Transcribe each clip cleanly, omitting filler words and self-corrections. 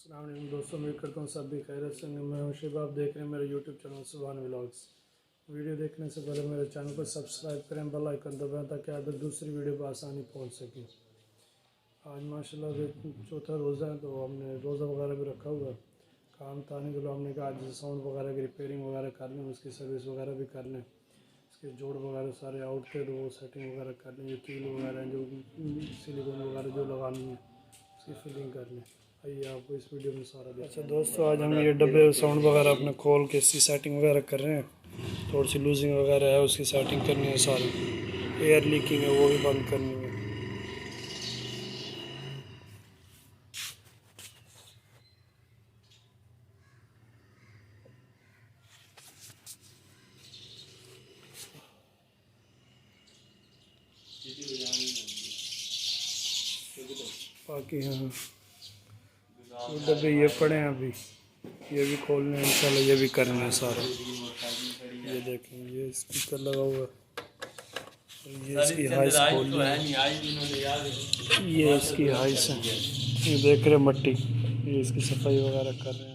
अस्सलाम वालेकुम दोस्तों, उम्मीद करता हूँ सब भी खैरियत से होंगे। मैं हूं शिब, आप देख रहे हैं मेरे यूट्यूब चैनल सुभान व्लॉग्स। वीडियो देखने से पहले मेरे चैनल को सब्सक्राइब करें, बेल आइकन दबाएं ताकि आप तक दूसरी वीडियो पर आसानी पहुँच सके। आज माशाल्लाह चौथा रोज़ा है, तो हमने रोज़ा वगैरह भी रखा हुआ है। काम था नहीं, तो हमने कहा आज साउंड वगैरह की रिपेयरिंग वगैरह कर लें, उसकी सर्विस वगैरह भी कर लें। इसके जोड़ वगैरह सारे आउट थे, तो वो सेटिंग वगैरह कर लें। जो कील वगैरह जो सिलिकॉन वगैरह जो लगानी है उसकी फिलिंग कर लें। आइए आपको इस वीडियो में सारा देखा। अच्छा दोस्तों, आज हम ये डब्बे साउंड वगैरह अपने खोल के इसकी सेटिंग वगैरह कर रहे हैं। थोड़ी सी लूजिंग वगैरह है, उसकी सेटिंग करनी है। सारी एयर लीकिंग है, वो भी बंद करनी है। बाकी हाँ, वो डब्बे ये पड़े हैं, अभी ये भी खोलने हैं इंशाल्लाह, ये भी करना है सारा। ये देखें, ये स्पीकर लगा हुआ है, ये इसकी हाइस खोलनी है, ये इसकी हाइस है। ये देख रहे मट्टी, ये इसकी सफाई वगैरह कर रहे हैं।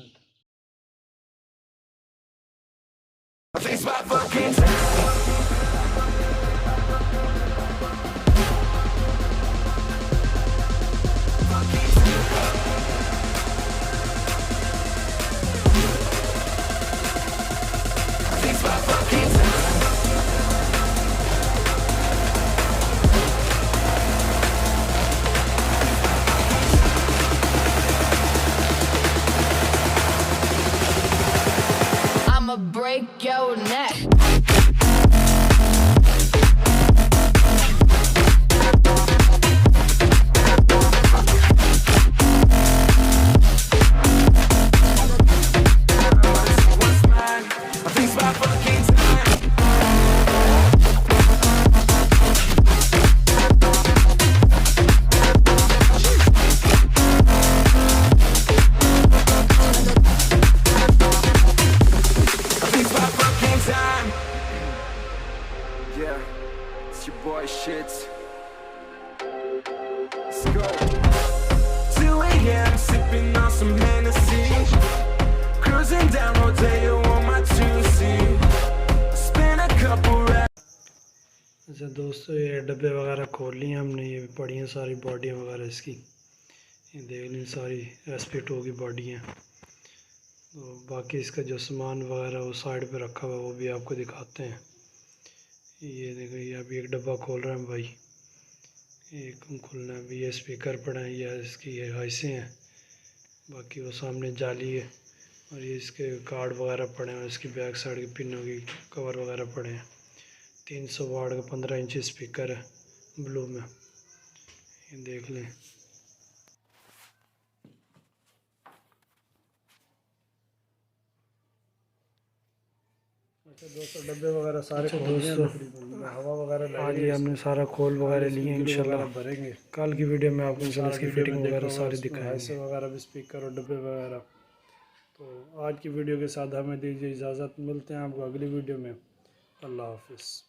I'ma break your neck. Yeah, it's your boy Shits. Let's go. 2 a.m. sipping on some Hennessy, cruising down Rodeo on my 2C. Spin a couple racks. अच्छा दोस्तों, ये डब्बे वगैरह खोल लिए हमने। ये पड़ी हैं सारी बॉडी वगैरह इसकी, ये देख लें सारी एस्पेक्टो की बॉडी हैं। तो बाकी इसका जो सामान वगैरह वो साइड पे रखा हुआ है, वो भी आपको दिखाते हैं। ये देखो, ये अभी एक डब्बा खोल रहे हैं भाई, एक खुलना है अभी। ये स्पीकर पड़ा है, या इसकी ये हाइसें हैं। बाकी वो सामने जाली है, और ये इसके कार्ड वगैरह पड़े हैं, और इसकी बैक साइड की पिनों की कवर वगैरह पड़े हैं। 300 वाट का 15 इंच स्पीकर है ब्लू में, ये देख लें। अच्छा दोस्तों, डब्बे वगैरह सारे खोल दिए तकरीबन, हवा वगैरह आज ये हमने सारा खोल वगैरह लिए इंशाल्लाह भरेंगे। कल की वीडियो में आपको इंशाल्लाह इसकी फिटिंग वगैरह सारी दिखाएंगे, वगैरह भी स्पीकर और डब्बे वगैरह। तो आज की वीडियो के साथ हमें दीजिए इजाज़त, मिलते हैं आपको अगली वीडियो में। अल्लाह हाफिज़।